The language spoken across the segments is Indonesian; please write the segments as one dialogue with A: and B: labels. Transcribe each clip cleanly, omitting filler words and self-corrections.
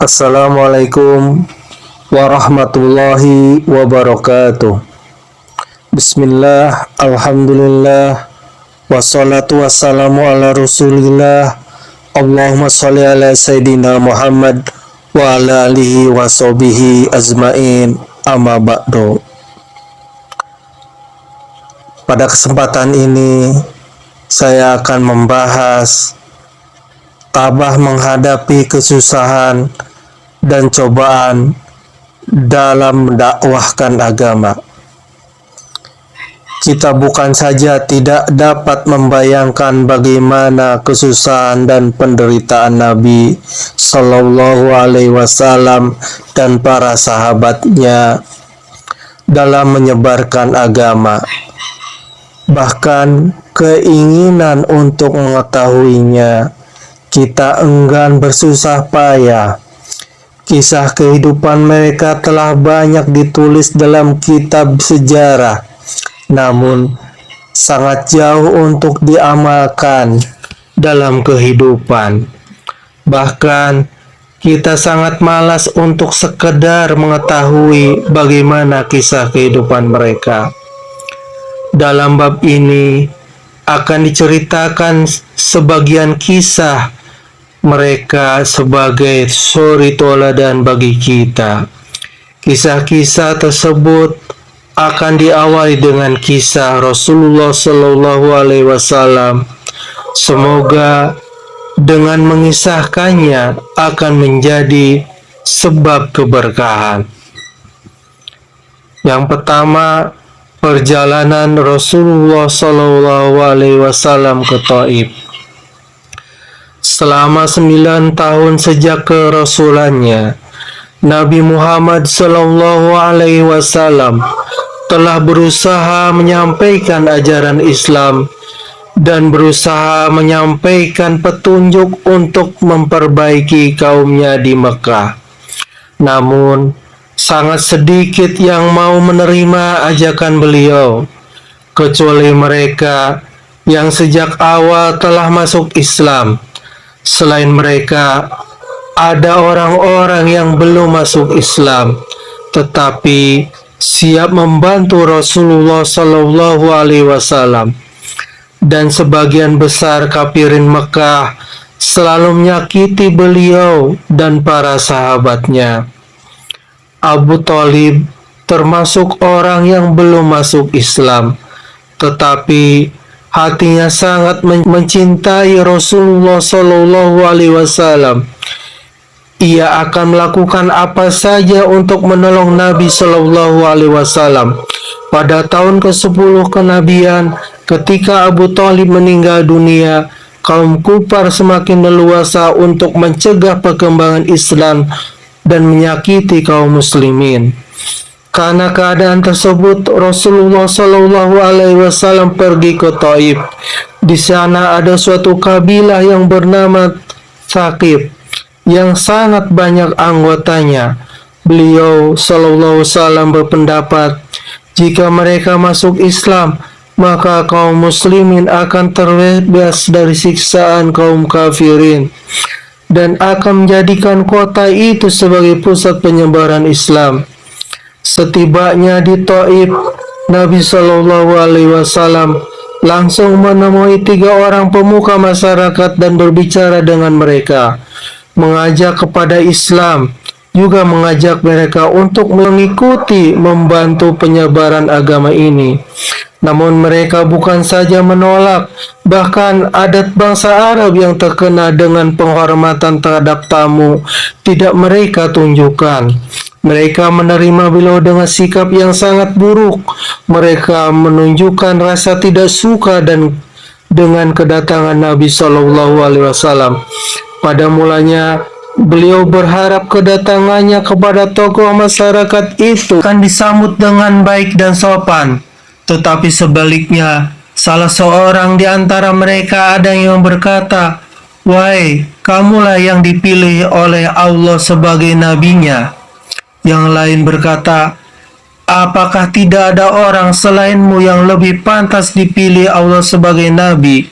A: Assalamualaikum warahmatullahi wabarakatuh. Bismillah, alhamdulillah, wassalatu wassalamu ala rasulillah. Allahumma sholli ala sayyidina Muhammad wa ala alihi wa sahbihi azmain, amma ba'du. Pada kesempatan ini saya akan membahas tabah menghadapi kesusahan dan cobaan dalam mendakwahkan agama. Kita bukan saja tidak dapat membayangkan bagaimana kesusahan dan penderitaan Nabi Shallallahu Alaihi Wasallam dan para sahabatnya dalam menyebarkan agama. Bahkan keinginan untuk mengetahuinya, kita enggan bersusah payah. Kisah kehidupan mereka telah banyak ditulis dalam kitab sejarah, namun sangat jauh untuk diamalkan dalam kehidupan. Bahkan kita sangat malas untuk sekedar mengetahui bagaimana kisah kehidupan mereka. Dalam bab ini akan diceritakan sebagian kisah mereka sebagai suri toladan bagi kita. Kisah-kisah tersebut akan diawali dengan kisah Rasulullah Shallallahu Alaihi Wasallam. Semoga dengan mengisahkannya akan menjadi sebab keberkahan. Yang pertama, perjalanan Rasulullah Shallallahu Alaihi Wasallam ke Taif. Selama 9 tahun sejak kerasulannya, Nabi Muhammad Shallallahu Alaihi Wasallam telah berusaha menyampaikan ajaran Islam dan berusaha menyampaikan petunjuk untuk memperbaiki kaumnya di Mekah. Namun, sangat sedikit yang mau menerima ajakan beliau, kecuali mereka yang sejak awal telah masuk Islam. Selain mereka, ada orang-orang yang belum masuk Islam, tetapi siap membantu Rasulullah Shallallahu Alaihi Wasallam. Dan sebagian besar kafirin Mekah selalu menyakiti beliau dan para sahabatnya. Abu Thalib termasuk orang yang belum masuk Islam, tetapi hatinya sangat mencintai Rasulullah Shallallahu Alaihi Wasallam. Ia akan melakukan apa saja untuk menolong Nabi Shallallahu Alaihi Wasallam. Pada tahun ke-10 kenabian, ketika Abu Thalib meninggal dunia, kaum kufar semakin leluasa untuk mencegah perkembangan Islam dan menyakiti kaum muslimin. Karena keadaan tersebut, Rasulullah Shallallahu Alaihi Wasallam pergi ke Taif. Di sana ada suatu kabilah yang bernama Tsaqif yang sangat banyak anggotanya. Beliau Shallallahu Alaihi Wasallam berpendapat, jika mereka masuk Islam, maka kaum muslimin akan terbebas dari siksaan kaum kafirin dan akan menjadikan kota itu sebagai pusat penyebaran Islam. Setibanya di Taif, Nabi Shallallahu Alaihi Wasallam langsung menemui 3 orang pemuka masyarakat dan berbicara dengan mereka, mengajak kepada Islam, juga mengajak mereka untuk mengikuti membantu penyebaran agama ini. Namun mereka bukan saja menolak, bahkan adat bangsa Arab yang terkena dengan penghormatan terhadap tamu tidak mereka tunjukkan. Mereka menerima beliau dengan sikap yang sangat buruk. Mereka menunjukkan rasa tidak suka dan dengan kedatangan Nabi Shallallahu Alaihi Wasallam. Pada mulanya, beliau berharap kedatangannya kepada tokoh masyarakat itu akan disambut dengan baik dan sopan. Tetapi sebaliknya, salah seorang di antara mereka ada yang berkata, "Wahai, kamulah yang dipilih oleh Allah sebagai nabinya." Yang lain berkata, "Apakah tidak ada orang selainmu yang lebih pantas dipilih Allah sebagai nabi?"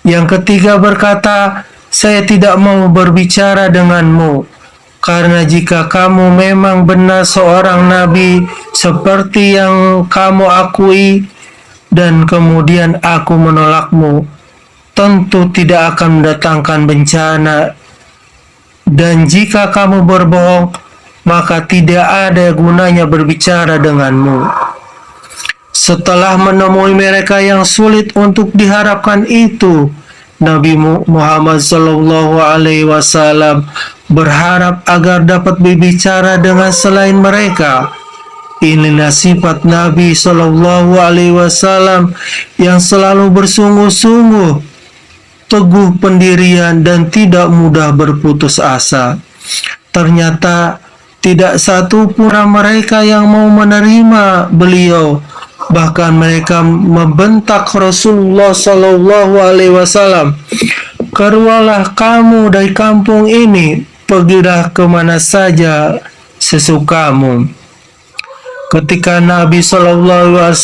A: Yang ketiga berkata, "Saya tidak mau berbicara denganmu. Karena jika kamu memang benar seorang nabi seperti yang kamu akui, dan kemudian aku menolakmu, tentu tidak akan mendatangkan bencana. Dan jika kamu berbohong, maka tidak ada gunanya berbicara denganmu. Setelah menemui mereka yang sulit untuk diharapkan itu, Nabi Muhammad SAW berharap agar dapat berbicara dengan selain mereka. Inilah sifat Nabi SAW yang selalu bersungguh-sungguh, teguh pendirian, dan tidak mudah berputus asa. Ternyata tidak satu pun mereka yang mau menerima beliau. Bahkan mereka membentak Rasulullah SAW, "Keluarlah kamu dari kampung ini, pergilah kemana saja sesukamu." Ketika Nabi SAW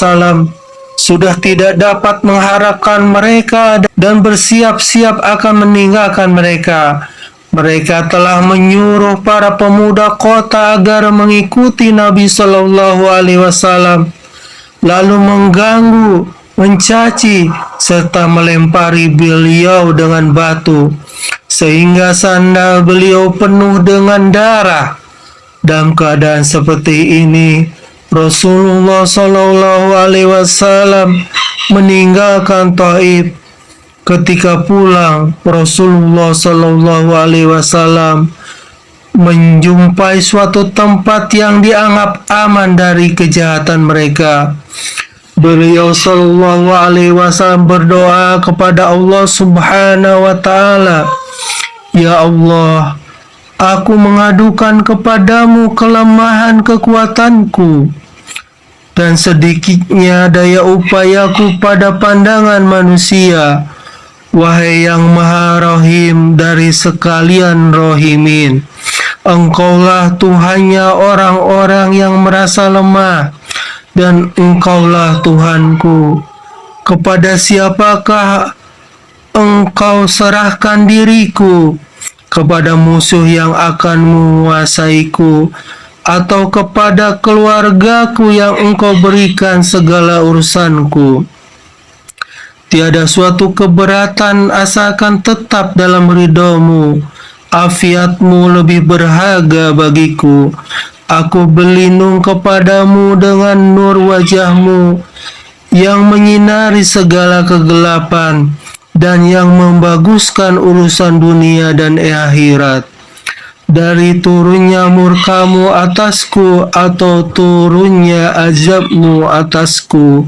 A: sudah tidak dapat mengharapkan mereka dan bersiap-siap akan meninggalkan mereka, mereka telah menyuruh para pemuda kota agar mengikuti Nabi SAW, lalu mengganggu, mencaci, serta melempari beliau dengan batu, sehingga sandal beliau penuh dengan darah. Dalam keadaan seperti ini, Rasulullah SAW meninggalkan Taif. Ketika pulang, Rasulullah SAW menjumpai suatu tempat yang dianggap aman dari kejahatan mereka. Beliau SAW berdoa kepada Allah Subhanahu wa Ta'ala, "Ya Allah, aku mengadukan kepadamu kelemahan kekuatanku dan sedikitnya daya upayaku pada pandangan manusia. Wahai yang Maha Rahim dari sekalian Rahimin, Engkaulah Tuhannya orang-orang yang merasa lemah, dan Engkaulah Tuhanku. Kepada siapakah Engkau serahkan diriku? Kepada musuh yang akan menguasaiku, atau kepada keluargaku yang Engkau berikan segala urusanku? Tiada suatu keberatan asalkan tetap dalam ridho-Mu. Afiat-Mu lebih berharga bagiku. Aku berlindung kepadamu dengan nur wajah-Mu yang menyinari segala kegelapan dan yang membaguskan urusan dunia dan akhirat. Dari turunnya murka-Mu atasku atau turunnya azab-Mu atasku,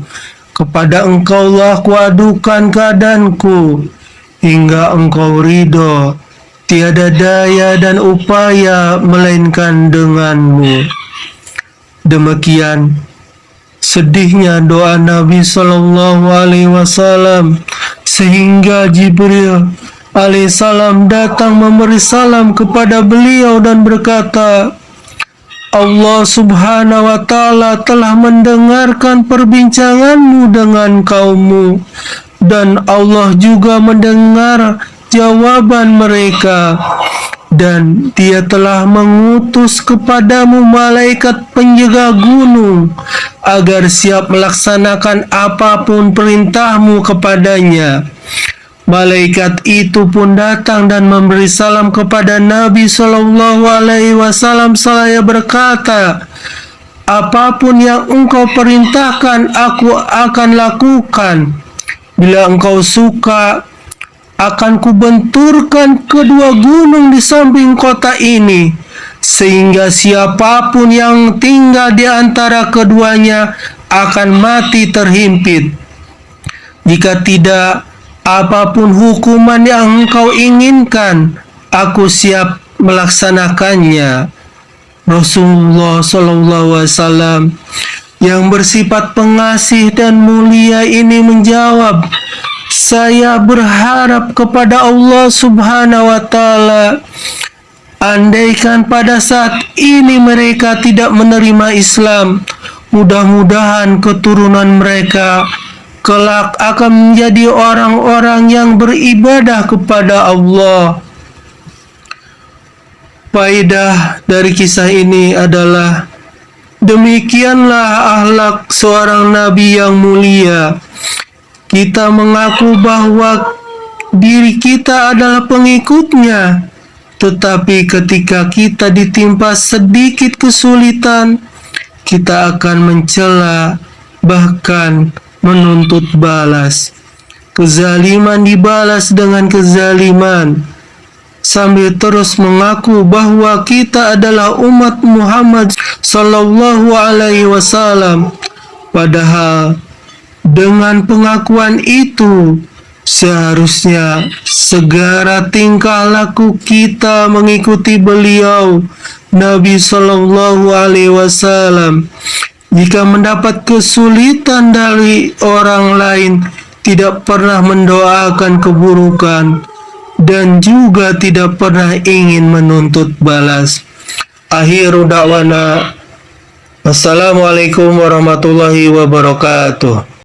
A: kepada Engkaulah kuadukan keadaanku, hingga Engkau ridho. Tiada daya dan upaya melainkan dengan-Mu." Demikian sedihnya doa Nabi SAW, sehingga Jibril alaihissalam datang memberi salam kepada beliau dan berkata, "Allah Subhanahu wa Ta'ala telah mendengarkan perbincanganmu dengan kaummu, dan Allah juga mendengar jawaban mereka, dan Dia telah mengutus kepadamu malaikat penjaga gunung agar siap melaksanakan apapun perintahmu kepadanya." Malaikat itu pun datang dan memberi salam kepada Nabi SAW seraya berkata, "Apapun yang engkau perintahkan, aku akan lakukan. Bila engkau suka, akan kubenturkan kedua gunung di samping kota ini, sehingga siapapun yang tinggal di antara keduanya akan mati terhimpit. Jika tidak, apapun hukuman yang engkau inginkan, aku siap melaksanakannya." Rasulullah SAW yang bersifat pengasih dan mulia ini menjawab, "Saya berharap kepada Allah Subhanahu wa Ta'ala, andaikan pada saat ini mereka tidak menerima Islam, mudah-mudahan keturunan mereka kelak akan menjadi orang-orang yang beribadah kepada Allah." Faedah dari kisah ini adalah demikianlah akhlak seorang nabi yang mulia. Kita mengaku bahwa diri kita adalah pengikutnya, tetapi ketika kita ditimpa sedikit kesulitan, kita akan mencela, bahkan menuntut balas. Kezaliman dibalas dengan kezaliman, sambil terus mengaku bahwa kita adalah umat Muhammad sallallahu alaihi wasallam. Padahal dengan pengakuan itu seharusnya segera tingkah laku kita mengikuti beliau Nabi sallallahu alaihi wasallam. Jika mendapat kesulitan dari orang lain, tidak pernah mendoakan keburukan dan juga tidak pernah ingin menuntut balas. Akhiru da'wana, wassalamualaikum warahmatullahi wabarakatuh.